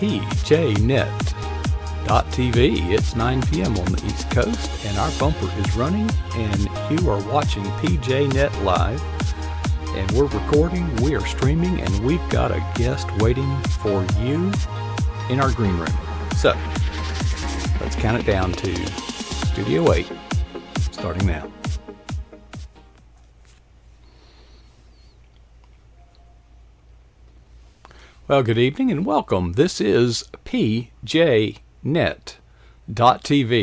pjnet.tv. It's 9 p.m. on the East Coast, and our bumper is running, and you are watching PJNet Live, and we're recording, we are streaming, and we've got a guest waiting for you in our green room. So, let's count it down to Studio 8, starting now. Well, good evening and welcome. This is PJNet.tv.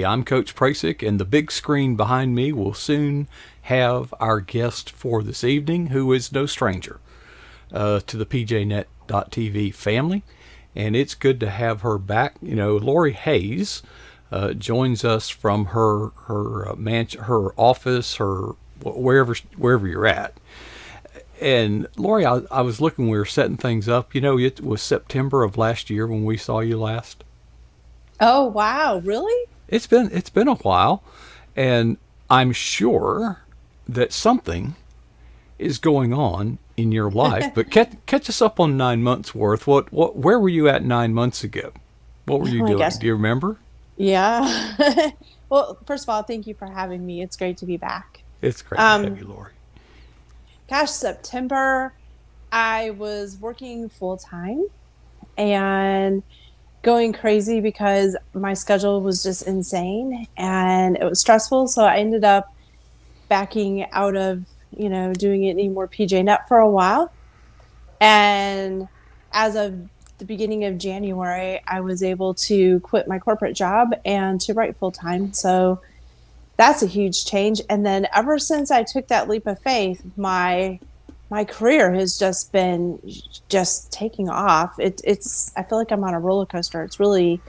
I'm Coach Prasick, and the big screen behind me will soon have our guest for this evening, who is no stranger to the PJNet.tv family. And it's good to have her back. You know, Lori Hayes joins us from her office, wherever you're at. And Lori, I was looking, we were setting things up. You know, it was September of last year when we saw you last. Oh, wow. Really? It's been a while, and I'm sure that something is going on in your life. But catch us up on 9 months worth. Where were you at 9 months ago? What were you doing? Gosh. Do you remember? Yeah. Well, first of all, thank you for having me. It's great to be back. It's great to have you, Lori. Gosh, September, I was working full time and going crazy because my schedule was just insane and it was stressful. So I ended up backing out of, doing it anymore PJNet for a while. And as of the beginning of January, I was able to quit my corporate job and to write full time. So that's a huge change. And then ever since I took that leap of faith, my career has just been taking off. It's I feel like I'm on a roller coaster. It's really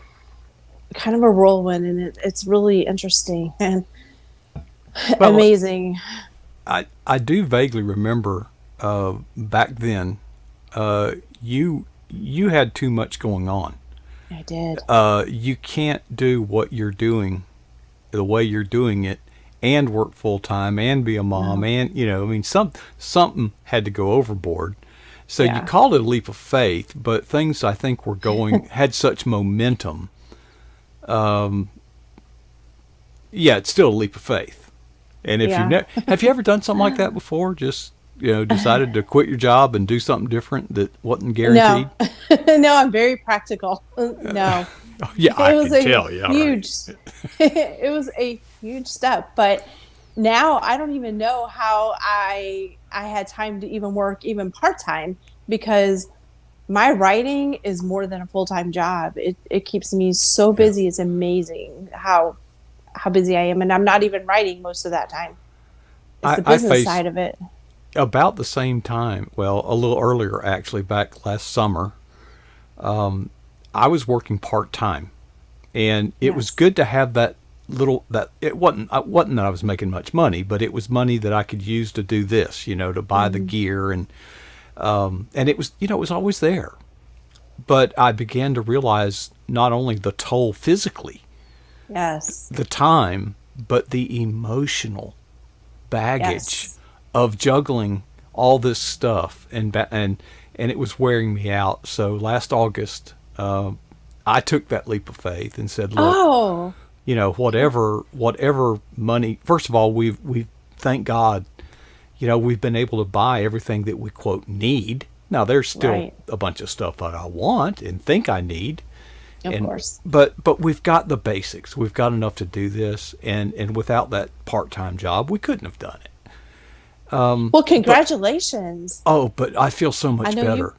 kind of a whirlwind, and it's really interesting and amazing. I do vaguely remember back then you had too much going on. I did. You can't do what you're doing the way you're doing it and work full time and be a mom. And something had to go overboard. So you called it a leap of faith, but things I think were had such momentum. It's still a leap of faith. And if have you ever done something like that before? Just decided to quit your job and do something different that wasn't guaranteed? No, I'm very practical. No. Yeah, I can tell. Yeah, huge. It was a huge step, but now I don't even know how I had time to even work even part-time, because my writing is more than a full-time job. It keeps me so busy. It's amazing how busy I am, and I'm not even writing most of that time. It's the business side of it. About the same time, well, a little earlier actually, back last summer, I was working part-time, and it was good to have that it wasn't that I was making much money, but it was money that I could use to do this, to buy the gear, and it was, it was always there. But I began to realize not only the toll physically, the time, but the emotional baggage of juggling all this stuff, and it was wearing me out. So last August, I took that leap of faith and said, look, whatever money, first of all, we thank God, we've been able to buy everything that we quote need. Now there's still a bunch of stuff that I want and think I need. Of course. But we've got the basics. We've got enough to do this, and without that part-time job, we couldn't have done it. Well, congratulations. But I feel so much better.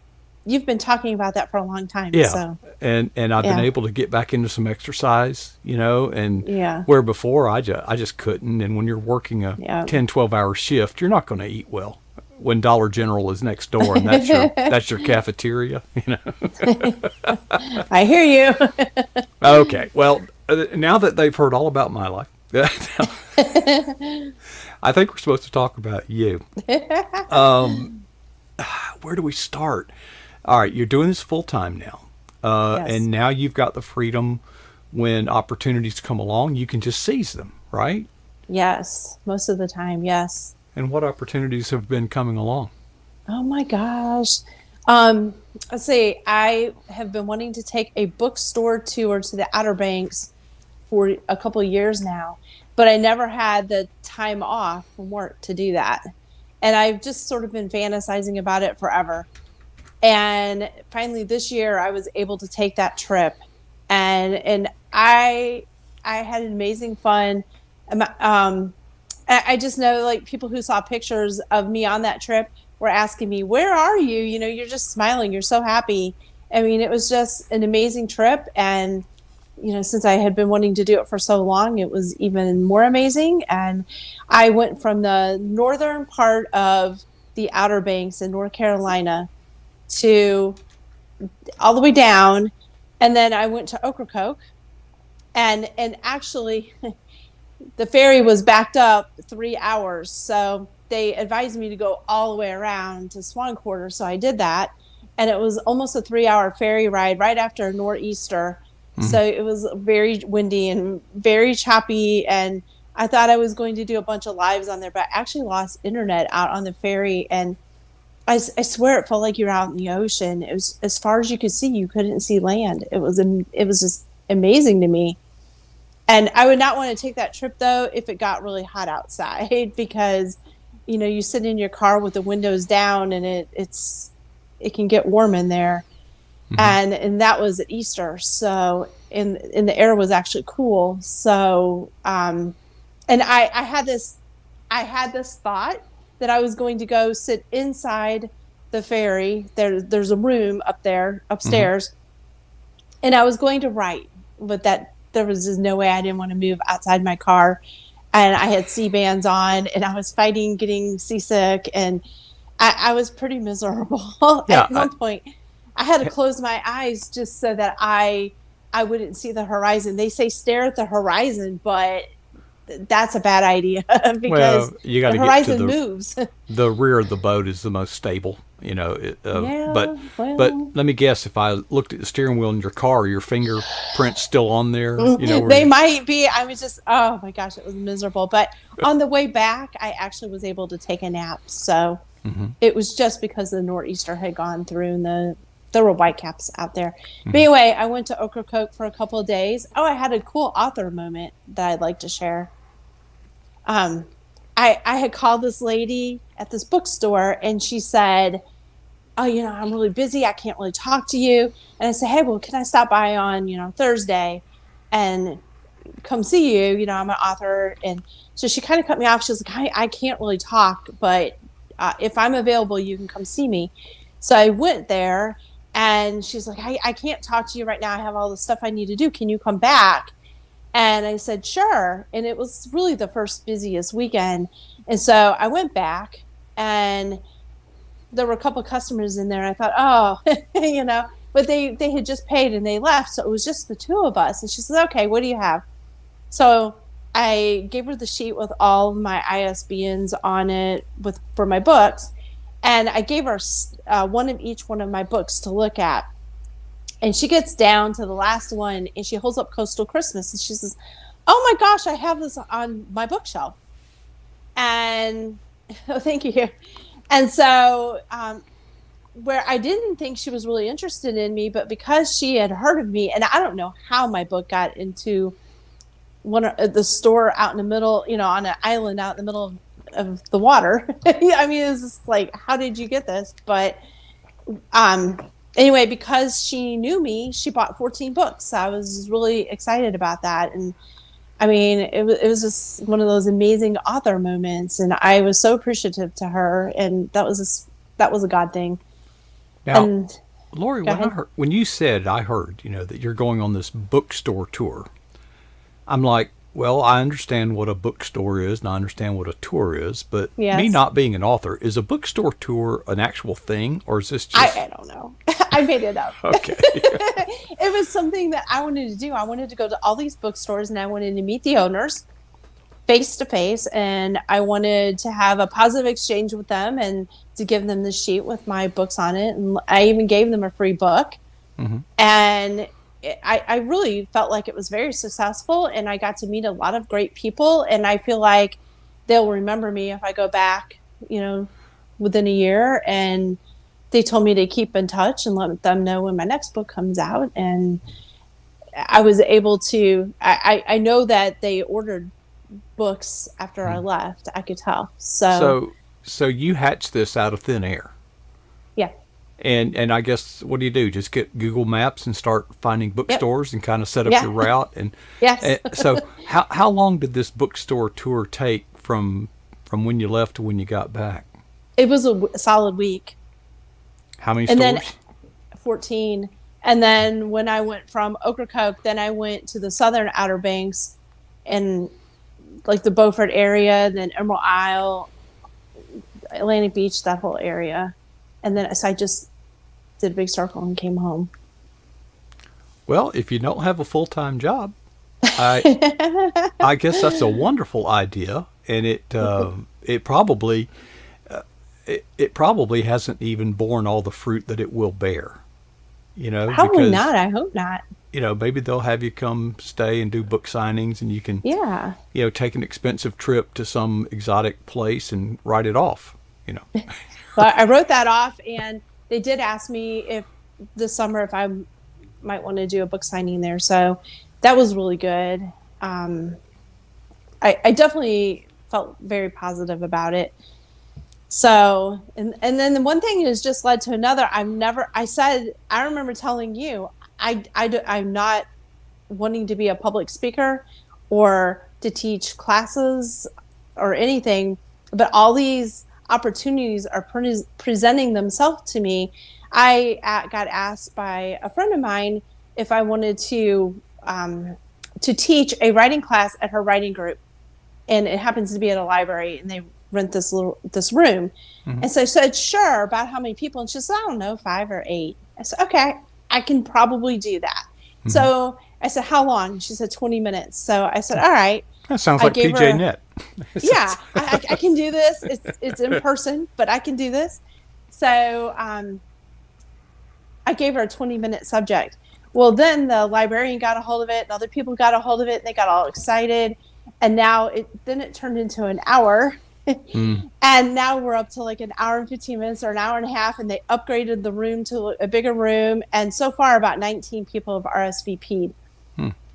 You've been talking about that for a long time. Yeah. So. And I've been able to get back into some exercise, and where before I just couldn't. And when you're working a 10, 12-hour shift, you're not going to eat well when Dollar General is next door and that's your cafeteria, I hear you. Okay. Well, now that they've heard all about my life, I think we're supposed to talk about you. Where do we start? All right, you're doing this full time now. And now you've got the freedom when opportunities come along, you can just seize them, right? Yes, most of the time, yes. And what opportunities have been coming along? Oh my gosh. Um, let's see. I have been wanting to take a bookstore tour to the Outer Banks for a couple of years now, but I never had the time off from work to do that. And I've just sort of been fantasizing about it forever. And finally this year I was able to take that trip, and I had amazing fun. I just know, like, people who saw pictures of me on that trip were asking me, "Where are you? You know, you're just smiling. You're so happy." I mean, it was just an amazing trip, and since I had been wanting to do it for so long, it was even more amazing. And I went from the northern part of the Outer Banks in North Carolina to all the way down, and then I went to Ocracoke, and actually the ferry was backed up 3 hours, so they advised me to go all the way around to Swan Quarter, so I did that, and it was almost a 3 hour ferry ride right after a nor'easter. Mhm. So it was very windy and very choppy, and I thought I was going to do a bunch of lives on there, but I actually lost internet out on the ferry. And I swear it felt like you're out in the ocean. It was as far as you could see. You couldn't see land. It was just amazing to me. And I would not want to take that trip though if it got really hot outside because you sit in your car with the windows down, and it can get warm in there. Mhm. And that was at Easter. So and the air was actually cool. So and I had this thought that I was going to go sit inside the ferry. There's a room up there Mhm. upstairs, and I was going to write, but that there was just no way. I didn't want to move outside my car, and I had C bands on, and I was fighting getting seasick, and I was pretty miserable. Yeah. At one point, I had to close my eyes just so that I wouldn't see the horizon. They say stare at the horizon, but that's a bad idea because Well, you got the to get to horizon moves. the rear of the boat is the most stable. But Yeah, well, let me guess. If I looked at the steering wheel in your car, your fingerprint's still on there. Where they you. might be. I was just, oh my gosh, it was miserable. But on the way back, I actually was able to take a nap. So Hmm. it was just because the nor'easter had gone through, and there were whitecaps out there. But Hmm. anyway, I went to Ocracoke for a couple of days. Oh, I had a cool author moment that I'd like to share. Um, I had called this lady at this bookstore, and she said, "Oh, I'm really busy. I can't really talk to you." And I said, "Hey, well, can I stop by on Thursday and come see you? I'm an author." And so she kind of cut me off. She was like, I can't really talk, but if I'm available, you can come see me. So I went there, and she's like, I can't talk to you right now. I have all the stuff I need to do. Can you come back? And I said, sure. And it was really the first busiest weekend. And so I went back, and there were a couple of customers in there. And I thought, oh, but they had just paid and they left. So it was just the two of us. And she said, okay, what do you have? So I gave her the sheet with all of my ISBNs on it for my books. And I gave her one of each one of my books to look at. And she gets down to the last one, and she holds up Coastal Christmas, and she says, "Oh my gosh, I have this on my bookshelf." And oh, thank you. And so, where I didn't think she was really interested in me, but because she had heard of me, and I don't know how my book got into one of the store out in the middle, on an island out in the middle of the water. I mean, it was just like, how did you get this? But anyway, because she knew me, she bought 14 books. I was really excited about that. And I mean, it was just one of those amazing author moments. And I was so appreciative to her. And that was a God thing. Now, And Lori, go ahead. when you said, I heard, that you're going on this bookstore tour. I'm like, well, I understand what a bookstore is and I understand what a tour is, but me Yes. not being an author, is a bookstore tour an actual thing, or is this I just don't know. I made it up. okay? It was something that I wanted to do. I wanted to go to all these bookstores, and I wanted to meet the owners face to face, and I wanted to have a positive exchange with them and to give them the sheet with my books on it. And I even gave them a free book. Hmm. And I really felt like it was very successful, and I got to meet a lot of great people. And I feel like they'll remember me if I go back, within a year. And they told me to keep in touch and let them know when my next book comes out. And I was able to, I know that they ordered books after I left. I could tell. So, So you hatched this out of thin air. yeah. And I guess what do? Just get Google Maps and start finding Yep. bookstores and kind of set up Yeah. your route. Yes. And so how long did this bookstore tour take from when you left to when you got back? It was a solid week. How many And then stores? 14. And then when I went from Ocracoke, then I went to the southern Outer Banks and like the Beaufort area, then Emerald Isle, Atlantic Beach, that whole area. And then so I just did a big circle and came home. Well, if you don't have a full-time job, I guess that's a wonderful idea, and it probably it probably hasn't even borne all the fruit that it will bear. Probably Because not. I hope not. maybe they'll have you come stay and do book signings, and you can Yeah. take an expensive trip to some exotic place and write it off. But I wrote that off, and they did ask me if this summer if I might want to do a book signing there. So that was really good. I definitely felt very positive about it. So, and then the one thing has just led to another. I remember telling you, I'm not wanting to be a public speaker or to teach classes or anything, but all these opportunities are presenting themselves to me. I got asked by a friend of mine if I wanted to teach a writing class at her writing group, and it happens to be at a library, and they rent this room. Mm-hmm. And so I said, sure, about how many people? And she said, I don't know, 5 or 8. I said, okay, I can probably do that. Mm-hmm. So I said, how long? She said 20 minutes. So I said, all right. That sounds like PJ Net. Yeah, I can do this. It's in person, but I can do this. So I gave her a 20-minute subject. Well, then the librarian got a hold of it, and other people got a hold of it, and they got all excited. And now it turned into an hour. And now we're up to like an hour and 15 minutes or an hour and a half, and they upgraded the room to a bigger room. And so far, about 19 people have RSVP'd.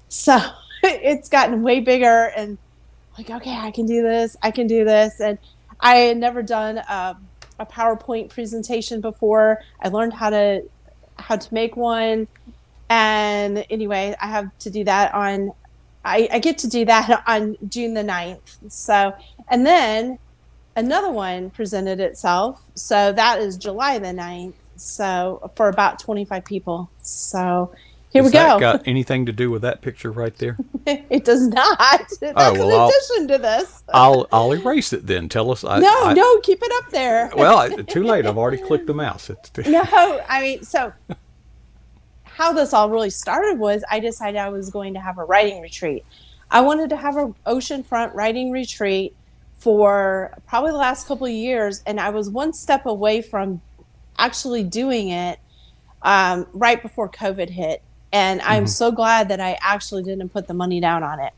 So it's gotten way bigger, and like, okay, I can do this. And I had never done a PowerPoint presentation before. I learned how to make one. And anyway, I have to do that I get to do that on June the 9th. So, and then another one presented itself. So that is July the 9th. So for about 25 people. So here we go. Has that got anything to do with that picture right there? It does not. That's in addition to this. I'll erase it then. Tell us. No, keep it up there. Well, too late. I've already clicked the mouse. No, I mean, so how this all really started was I decided I was going to have a writing retreat. I wanted to have an oceanfront writing retreat for probably the last couple of years, and I was one step away from actually doing it right before COVID hit. And I'm so glad that I actually didn't put the money down on it.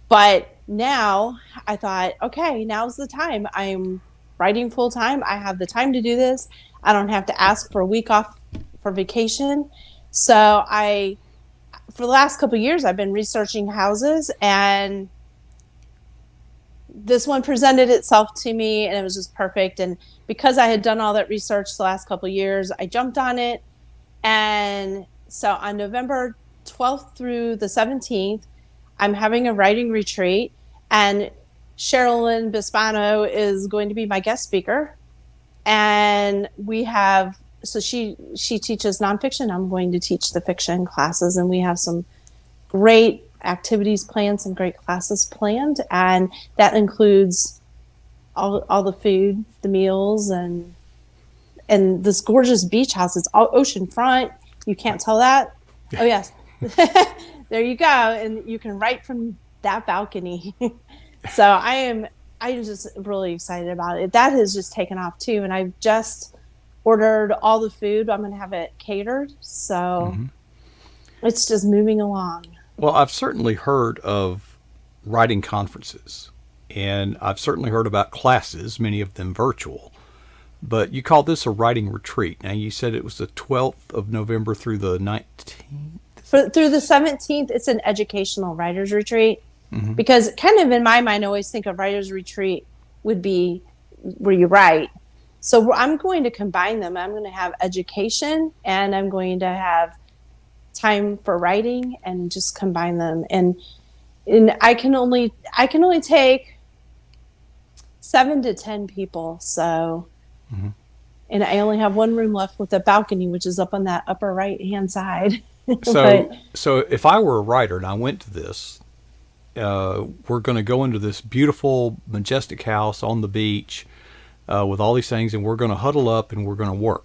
But now I thought, okay, now's the time. I'm writing full time. I have the time to do this. I don't have to ask for a week off for vacation. So for the last couple of years, I've been researching houses, and this one presented itself to me, and it was just perfect. And because I had done all that research the last couple of years, I jumped on it. And so on November 12th through the 17th, I'm having a writing retreat, and Sherilyn Bispano is going to be my guest speaker. And so she teaches nonfiction. I'm going to teach the fiction classes, and we have some great activities planned, some great classes planned, and that includes all the food, the meals, and this gorgeous beach house. It's all oceanfront. You can't tell that? Oh, yes. There you go. And you can write from that balcony. So I'm just really excited about it. That has just taken off too. And I've just ordered all the food. I'm going to have it catered. So it's just moving along. Well, I've certainly heard of writing conferences, and I've certainly heard about classes, many of them virtual. But you call this a writing retreat. Now, you said it was the 12th of November through the 19th. Through the 17th, it's an educational writers retreat. Because kind of in my mind, I always think a writer's retreat would be where you write. So I'm going to combine them. I'm going to have education and I'm going to have time for writing and just combine them. And I can only take 7 to 10 people. So, and I only have one room left with a balcony, which is up on that upper right hand side. So if I were a writer and I went to this, we're going to go into this beautiful, majestic house on the beach with all these things, and we're going to huddle up and we're going to work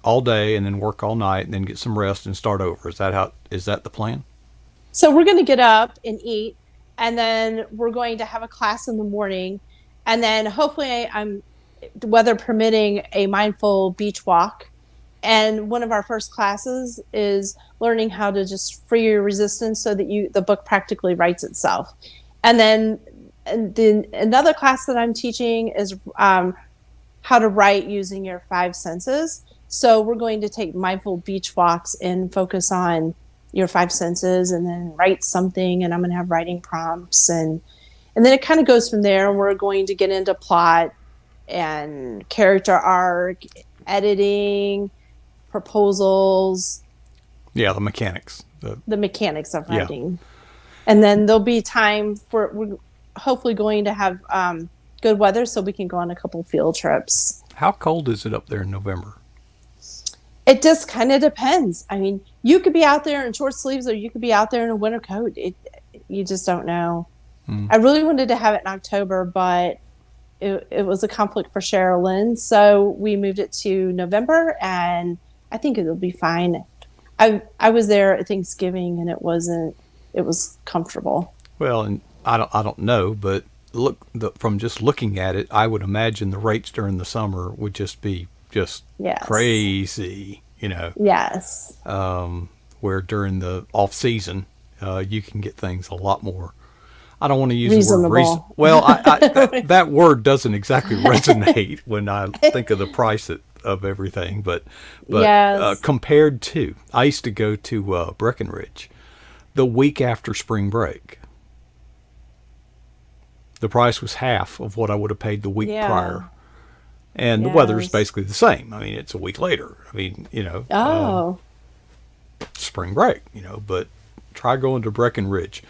all day, and then work all night, and then get some rest and start over. Is that the plan? So we're going to get up and eat, and then we're going to have a class in the morning, and then hopefully I'm, weather permitting, a mindful beach walk. And one of our first classes is learning how to just free your resistance so that the book practically writes itself. And then another class that I'm teaching is how to write using your 5 senses. So we're going to take mindful beach walks and focus on your 5 senses, and then write something. And I'm going to have writing prompts, and then it kind of goes from there. We're going to get into plot and character arc, editing, proposals. Yeah, the mechanics. The mechanics of writing. Yeah. And then there'll be time we're hopefully going to have good weather so we can go on a couple field trips. How cold is it up there in November? It just kind of depends. I mean, you could be out there in short sleeves, or you could be out there in a winter coat. You just don't know. I really wanted to have it in October, but it was a conflict for Sherilyn. So we moved it to November, and I think it'll be fine. I was there at Thanksgiving, and it was comfortable. Well, and I don't know, but from just looking at it, I would imagine the rates during the summer would just be crazy, Yes. Where during the off season, you can get things a lot more. I don't want to use reasonable. The word reason. Well, that word doesn't exactly resonate when I think of the price of everything, but yes. Compared to, I used to go to Breckenridge the week after spring break. The price was half of what I would have paid the week prior. And the weather is basically the same. I mean, it's a week later. I mean, spring break, but try going to Breckenridge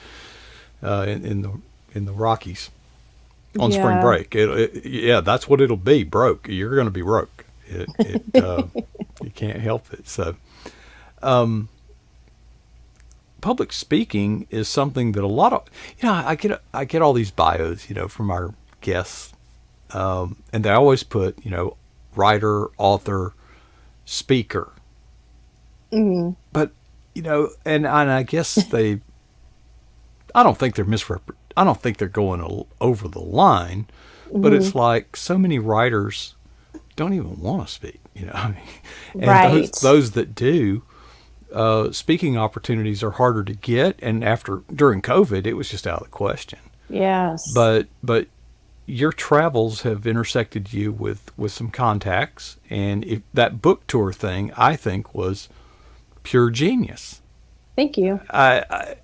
in the Rockies on spring break. That's what it'll be, broke. You're going to be broke. You can't help it. So, public speaking is something that a lot of, I get all these bios, from our guests. And they always put, writer, author, speaker. Mm-hmm. But, and I guess I don't think I don't think they're going over the line, but it's like so many writers don't even want to speak, and right. those that do, speaking opportunities are harder to get. And during COVID, it was just out of the question. Yes. But your travels have intersected you with some contacts, and that book tour thing, I think, was pure genius. Thank you. And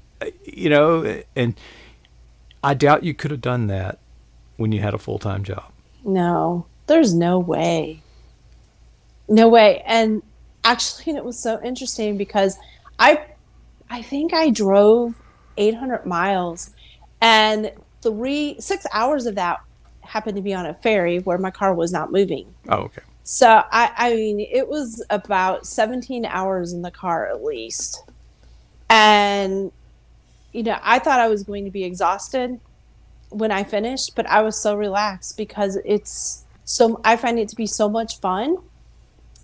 I doubt you could have done that when you had a full-time job. No, there's no way. No way. And actually, it was so interesting because I think I drove 800 miles, and 6 hours of that happened to be on a ferry where my car was not moving. Oh, okay. So I mean, it was about 17 hours in the car at least. And, I thought I was going to be exhausted when I finished, but I was so relaxed because I find it to be so much fun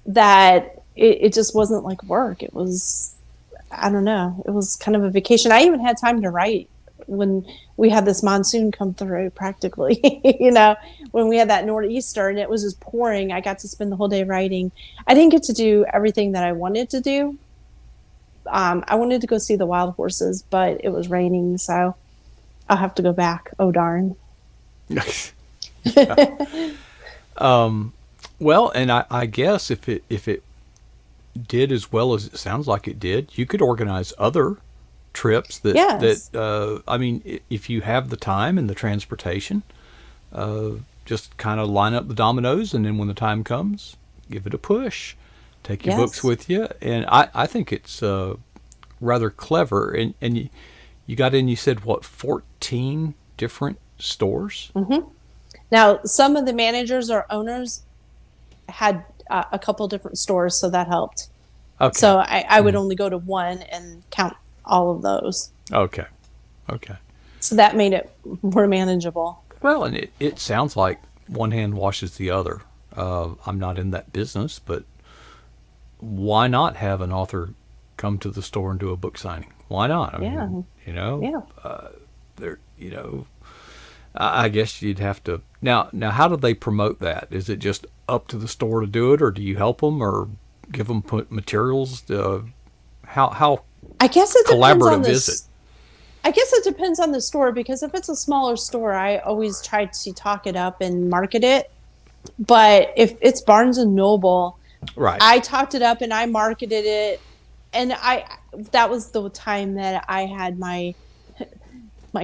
that it just wasn't like work. It was, I don't know, it was kind of a vacation. I even had time to write when we had this monsoon come through practically, when we had that nor'easter and it was just pouring. I got to spend the whole day writing. I didn't get to do everything that I wanted to do. I wanted to go see the wild horses, but it was raining, so I'll have to go back. Oh, darn. Well, and I guess if it did as well as it sounds like it did, you could organize other trips Yes. I mean, if you have the time and the transportation, just kind of line up the dominoes, and then when the time comes, give it a push. Take your books Yes. with you, and I think it's rather clever. And you got in. You said what, 14 different stores? Now, some of the managers or owners had a couple different stores, so that helped. Okay, So I would only go to one and count all of those. okay, okay. So that made it more manageable. Well, and it sounds like one hand washes the other. I'm not in that business, but why not have an author come to the store and do a book signing? Why not? I Yeah. mean, you know, Yeah. there, you know, I guess you'd have to. Now, how do they promote that? Is it just up to the store to do it, or do you help them, or give them put materials? How I guess it depends on collaborative is it? this. I guess it depends on the store because if it's a smaller store, I always try to talk it up and market it. But if it's Barnes and Noble, Right. I talked it up and I marketed it. And that was the time that I had my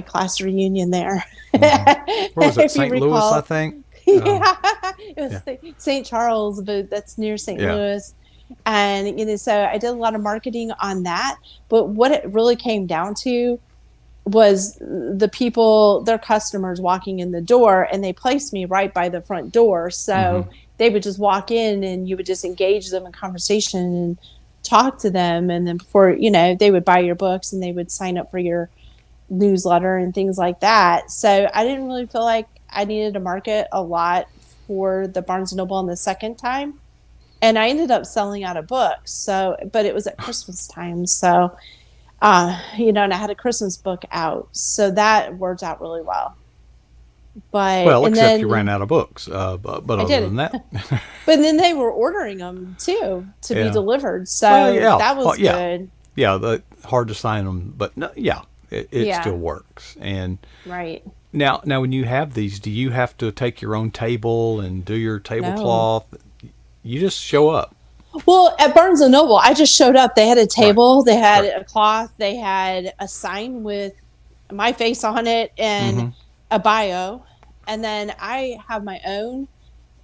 class reunion there. Where was it? If you St. Louis, I recall. think. Yeah, it Yeah. was St. Charles, but that's near St. Yeah. Louis. And so I did a lot of marketing on that. But what it really came down to was the people, their customers walking in the door, and they placed me right by the front door. So they would just walk in and you would just engage them in conversation and talk to them. And then before, they would buy your books and they would sign up for your newsletter and things like that. So I didn't really feel like I needed to market a lot for the Barnes and Noble on the second time. And I ended up selling out of books. So, but it was at Christmas time. So, and I had a Christmas book out. So that worked out really well. Well, And except you ran then out of books. But I other did. than that, But then they were ordering them too to be yeah. delivered. So Well, yeah. that Well, was yeah. good. Yeah, hard to sign them, but no, yeah, it Yeah. still works. And Right. now, when you have these, do you have to take your own table and do your No. tablecloth? You just show up. Well, at Barnes and Noble, I just showed up. They had a Right. table, they had Right. a cloth, they had a sign with my face on it and Mm-hmm. a bio. And then I have my own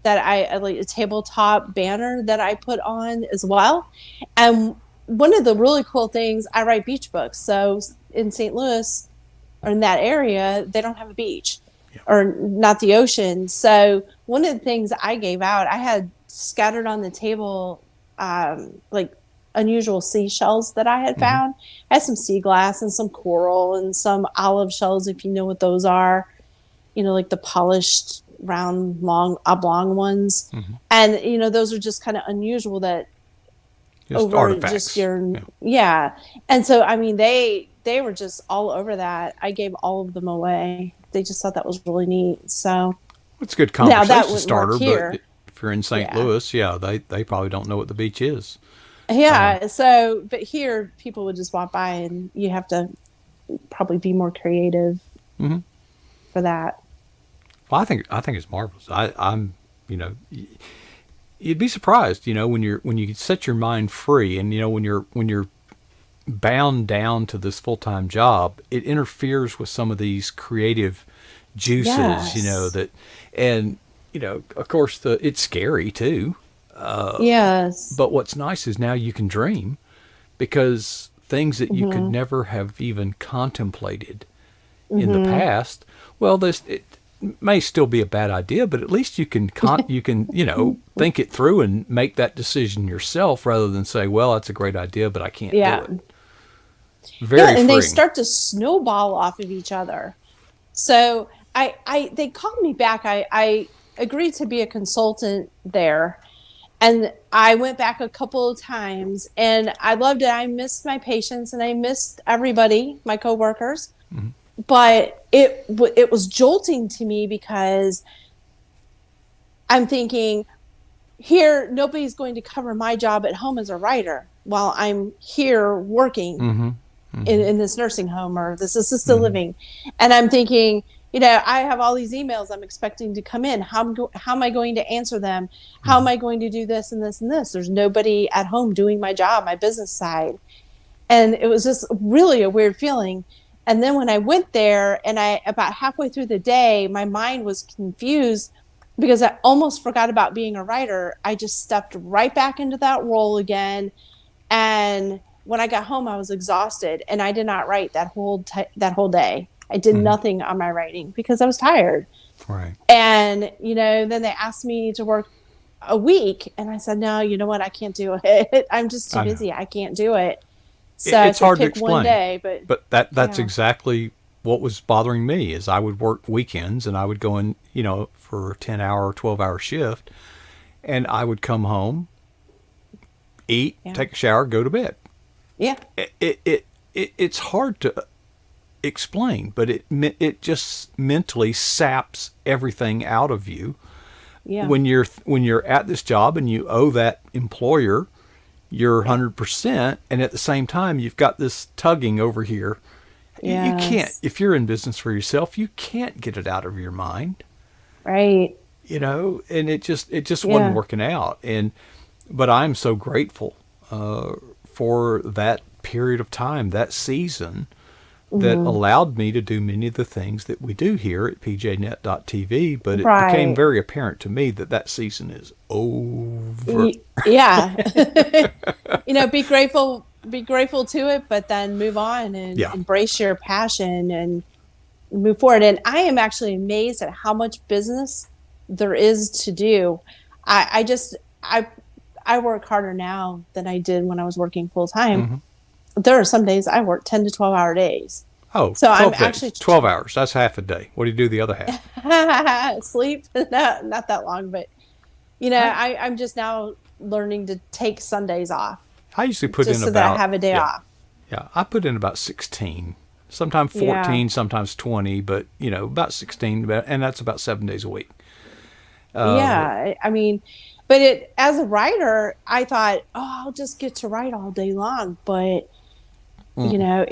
that I like a tabletop banner that I put on as well. And one of the really cool things, I write beach books. So in St. Louis or in that area, they don't have a beach Yeah. or not the ocean. So one of the things I gave out, I had scattered on the table like unusual seashells that I had Mm-hmm. found. I had some sea glass and some coral and some olive shells, if you know what those are, like the polished round long oblong ones. Mm-hmm. And those are just kind of unusual that Just over artifacts. just your Yeah. yeah. And so I mean they were just all over that. I gave all of them away. They just thought that was really neat. So It's a good now that conversation wouldn't starter, work here. but if you're in St. Yeah. Louis, yeah, they probably don't know what the beach is. Yeah. So but here people would just walk by and you have to probably be more creative Mm-hmm. for that. Well, I think it's marvelous. I'm, you'd be surprised, when you set your mind free, and when you're bound down to this full time job, it interferes with some of these creative juices, Yes. that, and of course it's scary too. Yes. But what's nice is now you can dream, because things that you could Mm-hmm. never have even contemplated in the past. Well, it may still be a bad idea, but at least you can think it through and make that decision yourself, rather than say, "Well, that's a great idea, but I can't Yeah. do it." Very And they freeing. start to snowball off of each other. So they called me back. I agreed to be a consultant there. And I went back a couple of times and I loved it. I missed my patients and I missed everybody, my coworkers. Mm-hmm. But it was jolting to me because I'm thinking, here, nobody's going to cover my job at home as a writer while I'm here working Mm-hmm. in this nursing home or this assisted living. And I'm thinking, I have all these emails I'm expecting to come in. How am I going to answer them? How am Mhm. I going to do this and this and this? There's nobody at home doing my job, my business side. And it was just really a weird feeling. And then when I went there and I about halfway through the day, my mind was confused because I almost forgot about being a writer. I just stepped right back into that role again. And when I got home, I was exhausted and I did not write that whole day. I did Mhm. nothing on my writing because I was tired. Right. And, then they asked me to work a week. And I said, no, you know what? I can't do it. I'm just too I know. busy. I can't do it. So I It's said, hard to pick one explain, day. But but that's yeah, exactly what was bothering me is I would work weekends and I would go in, for a 10-hour, 12-hour shift, and I would come home, eat, yeah, take a shower, go to bed. yeah, It's hard to explain, but it just mentally saps everything out of you yeah, when you're at this job and you owe that employer your 100%, and at the same time you've got this tugging over here. You can't, yes, if you're in business for yourself, you can't get it out of your mind, right, and it just wasn't yeah, working out. But I'm so grateful for that period of time, that season, that hmm, allowed me to do many of the things that we do here at pjnet.tv. But it became right, very apparent to me that that season is over. yeah. Be grateful to it, but then move on and Yeah. embrace your passion and move forward. And I am actually amazed at how much business there is to do. I just I work harder now than I did when I was working full time. Hmm. There are some days I work 10 to 12-hour days. Oh, So I'm 12 actually days, 12 hours. That's half a day. What do you do the other half? sleep, not that long, but I, I'm just now learning to take Sundays off I usually put just in so that I about, have a day yeah, off. yeah, I put in about 16, sometimes Yeah. 14, sometimes 20, but, about 16, and that's about 7 days a week. I mean, but as a writer, I thought, oh, I'll just get to write all day long. But Mm.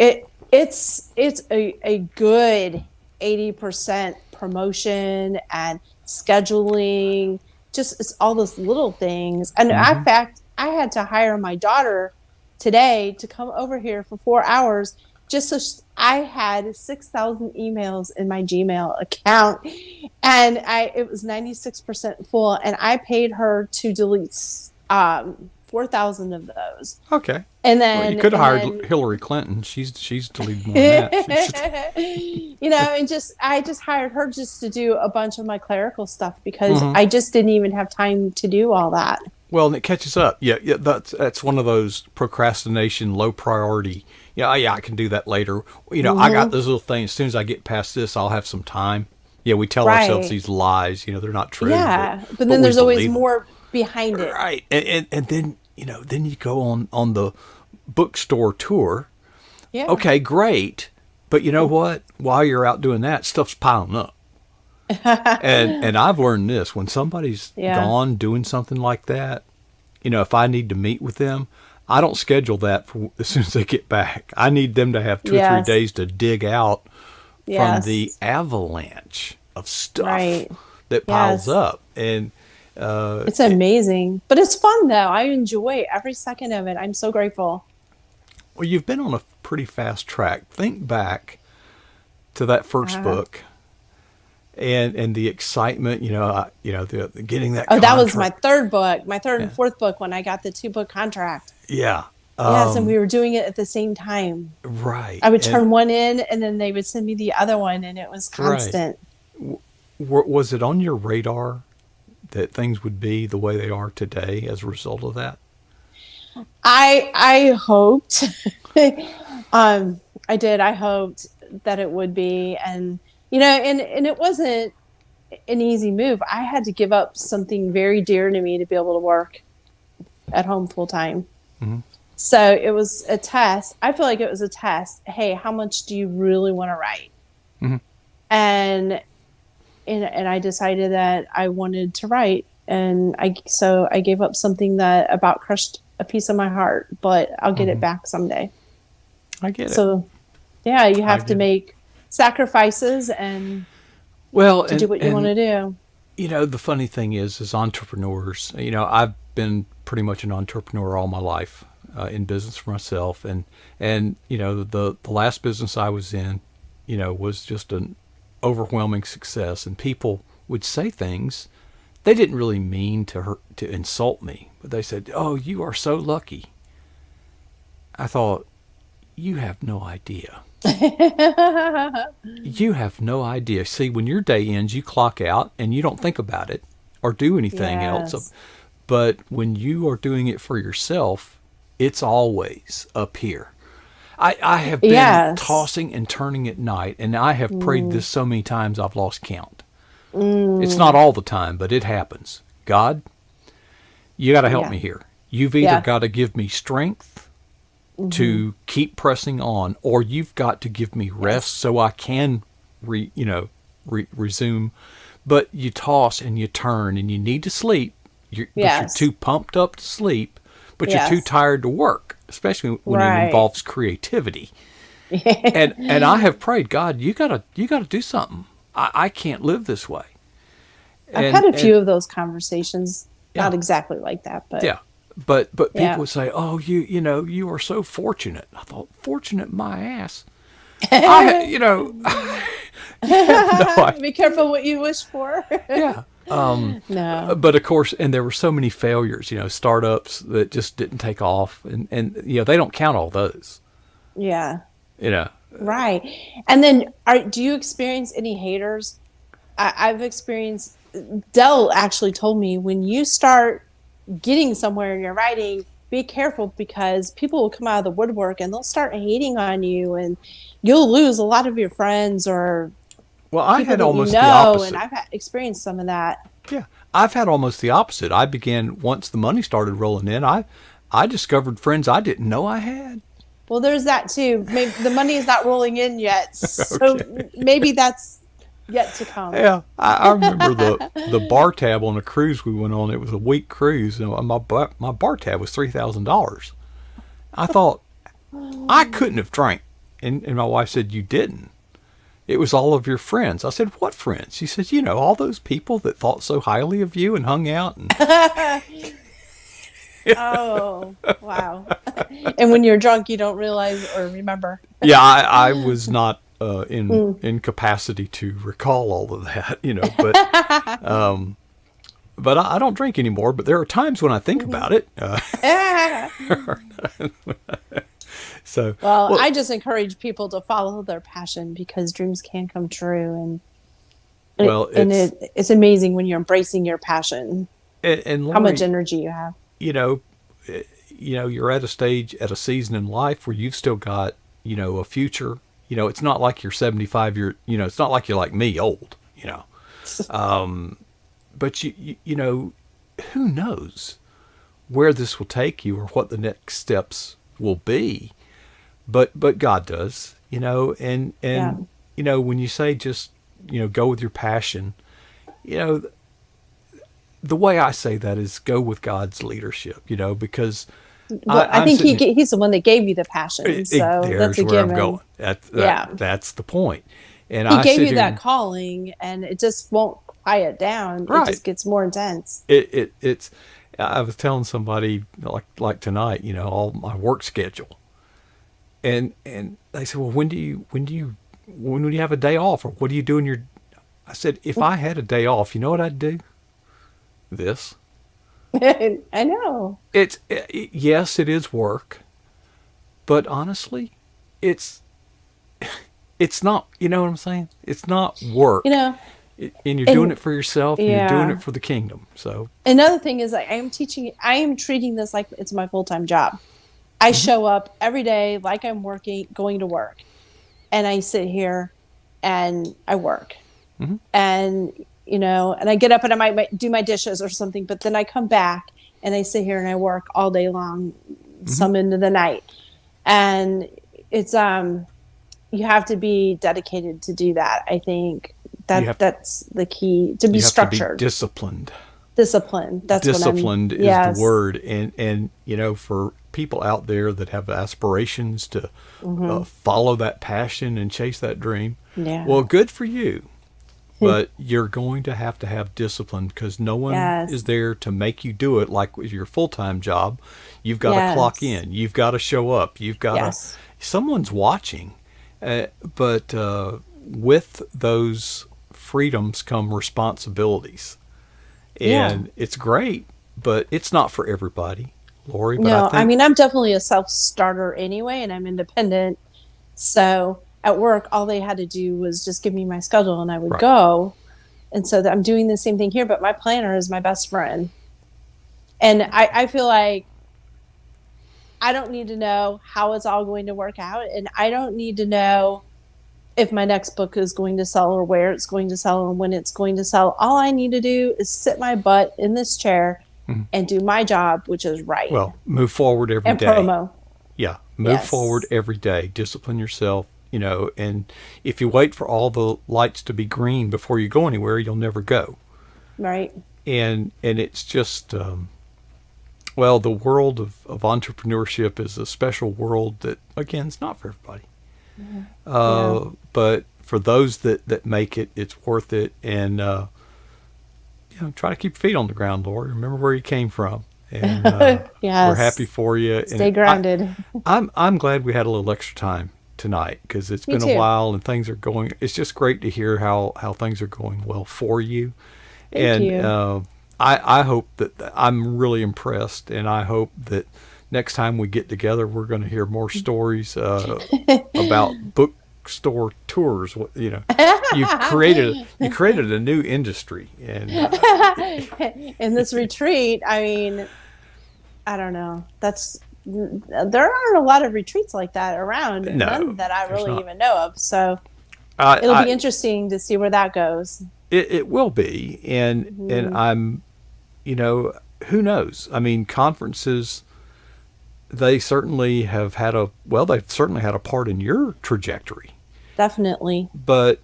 it's a good 80% promotion and scheduling, just it's all those little things. And in Hmm. fact, I had to hire my daughter today to come over here for 4 hours just so I had 6,000 emails in my Gmail account, and it was 96% full, and I paid her to delete 4,000 of those. Okay. And Well, you then could have and hired then Hillary Clinton. She's deleted more than that. and just I just hired her just to do a bunch of my clerical stuff because Hmm. I just didn't even have time to do all that. Well, and it catches up. Yeah, yeah. That's one of those procrastination, low priority. Yeah, oh, yeah. I can do that later. I got Hmm. those little things. As soon as I get past this, I'll have some time. Yeah, we tell ourselves Right. these lies. They're not true, but Yeah. But but then we there's always believe them. more behind it. Right. And then you go on the bookstore tour. Yeah. Okay, great. But you know what? While you're out doing that, stuff's piling up. And I've learned this: when somebody's Yeah. gone doing something like that, if I need to meet with them, I don't schedule that for as soon as they get back. I need them to have 2 or 3 days Yes. to dig out from the Yes. avalanche of stuff Right. that piles Yes. up. And uh, It's amazing. But it's fun though. I enjoy every second of it. I'm so grateful. well, you've been on a pretty fast track. Think back to that first Uh, book and the excitement. The getting that oh, that was my contract. third book, my third and Yeah, fourth book when I got the 2-book contract. yeah, Yes, and we were doing it at the same time. right, I would and turn one in and then they would send me the other one and it was right. constant. Was it on your radar that things would be the way they are today as a result of that? I hoped I did. I hoped that it would be, and and it wasn't an easy move. I had to give up something very dear to me to be able to work at home full time. Hmm. So it was a test. I feel like it was a test. Hey, how much do you really want to write? Hmm. And and I decided that I wanted to write, and I gave up something that about crushed a piece of my heart, but I'll get it Hmm. back someday. I get it. So yeah, you I have to get it. make sacrifices, and Well, to do what you want to do. the funny thing is, as entrepreneurs, I've been pretty much an entrepreneur all my life, in business for myself, and the last business I was in, was just an overwhelming success, and people would say things they didn't really mean to insult me, but they said, "Oh, you are so lucky." I thought, you have no idea. You have no idea. See, when your day ends, you clock out and you don't think about it or do anything else. Yes. But when you are doing it for yourself, it's always up here. I have been Yes. tossing and turning at night, and I have prayed this so many times I've lost count. It's not all the time, but it happens. God, you got to help Yeah. me here. You've either Yes. got to give me strength to keep pressing on, or you've got to give me rest Yes. so I can resume. But you toss and you turn, and you need to sleep. But you're Yes. too pumped up to sleep, but you're too Yes. tired to work, especially when it Right. involves creativity. And I have prayed, God, you gotta do something. I can't live this way. I've had a And few of those conversations. yeah, Not exactly like that, but yeah. But people yeah. would say, "Oh, you are so fortunate." I thought, "Fortunate my ass." I you know you have no idea. Be careful what you wish for. Yeah. No. But of course, and there were so many failures, startups that just didn't take off, and they don't count all those. Yeah. You know, Right. And then do you experience any haters? I've experienced Dell actually told me when you start getting somewhere in your writing, be careful because people will come out of the woodwork and they'll start hating on you and you'll lose a lot of your friends or well, I people had that you almost the know. And opposite. experienced some of that. Yeah, I've had almost the opposite. I began once the money started rolling in. I discovered friends I didn't know I had. Well, there's that too. Maybe the money is not rolling in yet. So Okay. maybe that's yet to come. Yeah, I remember the bar tab on a cruise we went on. It was a week cruise, and my bar tab was $3,000. I thought I couldn't have drank, and my wife said, "You didn't. It was all of your friends." I said, "What friends?" She said, all those people that thought so highly of you and hung out and Oh, wow. And when you're drunk, you don't realize or remember. yeah, I was not in capacity to recall all of that, but I don't drink anymore. But there are times when I think about it. So Well, well, I just encourage people to follow their passion because dreams can come true, and well, it's amazing when you're embracing your passion, and how much Lori, energy you have. you know, you're at a season in life where you've still got, a future. It's not like you're 75. It's not like you're like me, old. But who knows where this will take you or what the next steps will be. But God does, and Yeah. when you say just, go with your passion, you know, the way I say that is go with God's leadership, because Well, I I'm think sitting. he's the one that gave you the passion, so that's There's a where I'm given. going. Yeah. That's the point. And He I gave sit you here that and, calling, and it just won't quiet down. It right. just gets more intense. It's. I was telling somebody like tonight, all my work schedule, and they said, well, when would you have a day off, or what do you do in your? I said, if I had a day off, you know what I'd do? This. I know. Yes, it is work, but honestly, it's it's not. You know what I'm saying? It's not work, You know, and you're doing and it for yourself, and you're doing yeah. it for the kingdom. So, Another thing is like I am treating this like it's my full-time job. I mhm, show up every day like I'm working, going to work, and I sit here and I work. mhm, And and I get up and I might do my dishes or something, but then I come back and I sit here and I work all day long, mhm. some into the night. And it's you have to be dedicated to do that. I think You have that's the key, to be you have to be structured. disciplined. Discipline. That's what I'm Disciplined is the yes. word, and for people out there that have aspirations to follow that passion and chase that dream, Yeah. well, good for you. but you're going to have discipline because no one is Yes. there to make you do it like with your full-time job. You've got to clock Yes. in. You've got to show up. You've got to, Yes. someone's watching. But with those freedoms come responsibilities. Yeah. And it's great, but it's not for everybody, Lori. But I No, I think, mean, I'm definitely a self-starter anyway, and I'm independent. So at work, all they had to do was just give me my schedule and I would right. go. And so I'm doing the same thing here, but my planner is my best friend. And I feel like I don't need to know how it's all going to work out. And I don't need to know if my next book is going to sell or where it's going to sell and when it's going to sell. All I need to do is sit my butt in this chair Mhm. and do my job, which is write Well, move forward every and day. promo. Yeah, move forward Yes. every day. Discipline yourself, and if you wait for all the lights to be green before you go anywhere, you'll never go. Right. And it's just, well, the world of entrepreneurship is a special world that, again, it's not for everybody. Yeah. But for those that make it, it's worth it. And, try to keep your feet on the ground, Lord. Remember where you came from. And we're happy Yes. for you. Stay And grounded. I'm glad we had a little extra time tonight because it's Me been a too. while and things are going. It's just great to hear how things are going well for you, Thank and you. I hope that I'm really impressed, and I hope that next time we get together, we're going to hear more stories about bookstore tours. You created a new industry, and In this retreat, I mean, I don't know. There aren't a lot of retreats like that around, no, none that I there's really not. even know of. So I, it'll be I interesting to see where that goes. it will be, and Hmm. I'm you know, who knows? I mean, conferences, they certainly have had they've certainly had a part in your trajectory. Definitely. But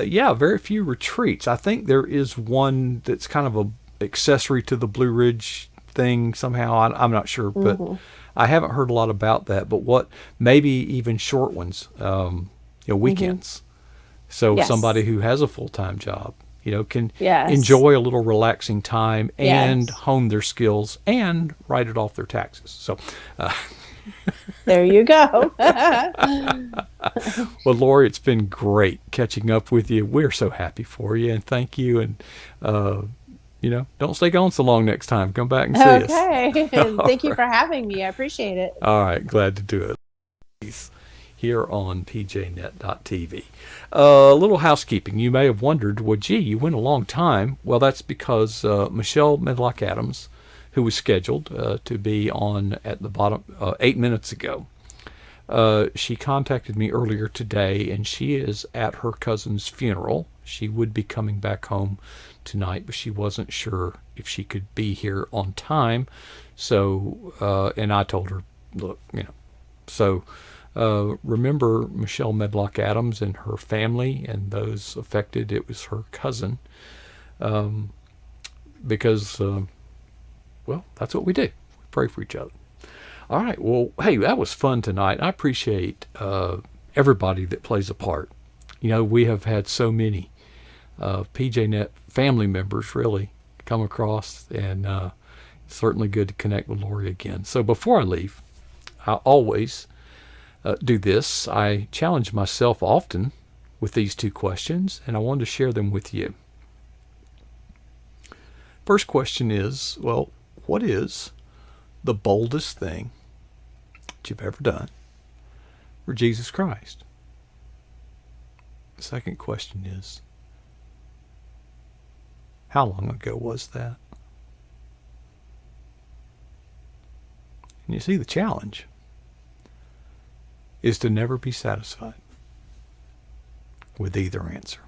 yeah, very few retreats. I think there is one that's kind of a accessory to the Blue Ridge thing somehow. I'm not sure, but Hmm. I haven't heard a lot about that. But maybe even short ones, Hmm. weekends. So somebody Yes. who has a full-time job, can Yes. enjoy a little relaxing time and Yes. hone their skills and write it off their taxes. So, uh, There you go. well, Lori, it's been great catching up with you. We're so happy for you and thank you. And, don't stay gone so long next time. Come back and see us. Okay. All Thank you right. for having me. I appreciate it. All right. Glad to do it. Here on pjnet.tv. A little housekeeping. You may have wondered, well, gee, you went a long time. Well, that's because Michelle Medlock Adams, who was scheduled to be on at the bottom 8 minutes ago, she contacted me earlier today, and she is at her cousin's funeral. She would be coming back home tonight, but she wasn't sure if she could be here on time. So, and I told her, look, so remember Michelle Medlock Adams and her family and those affected. It was her cousin, because, well, that's what we do. We pray for each other. All right. Well, hey, that was fun tonight. I appreciate everybody that plays a part. We have had so many PJNet family members really come across, and certainly good to connect with Lori again. So before I leave, I always do this. I challenge myself often with these two questions, and I wanted to share them with you. First question is, well, what is the boldest thing that you've ever done for Jesus Christ? The second question is, how long ago was that? And you see, the challenge is to never be satisfied with either answer.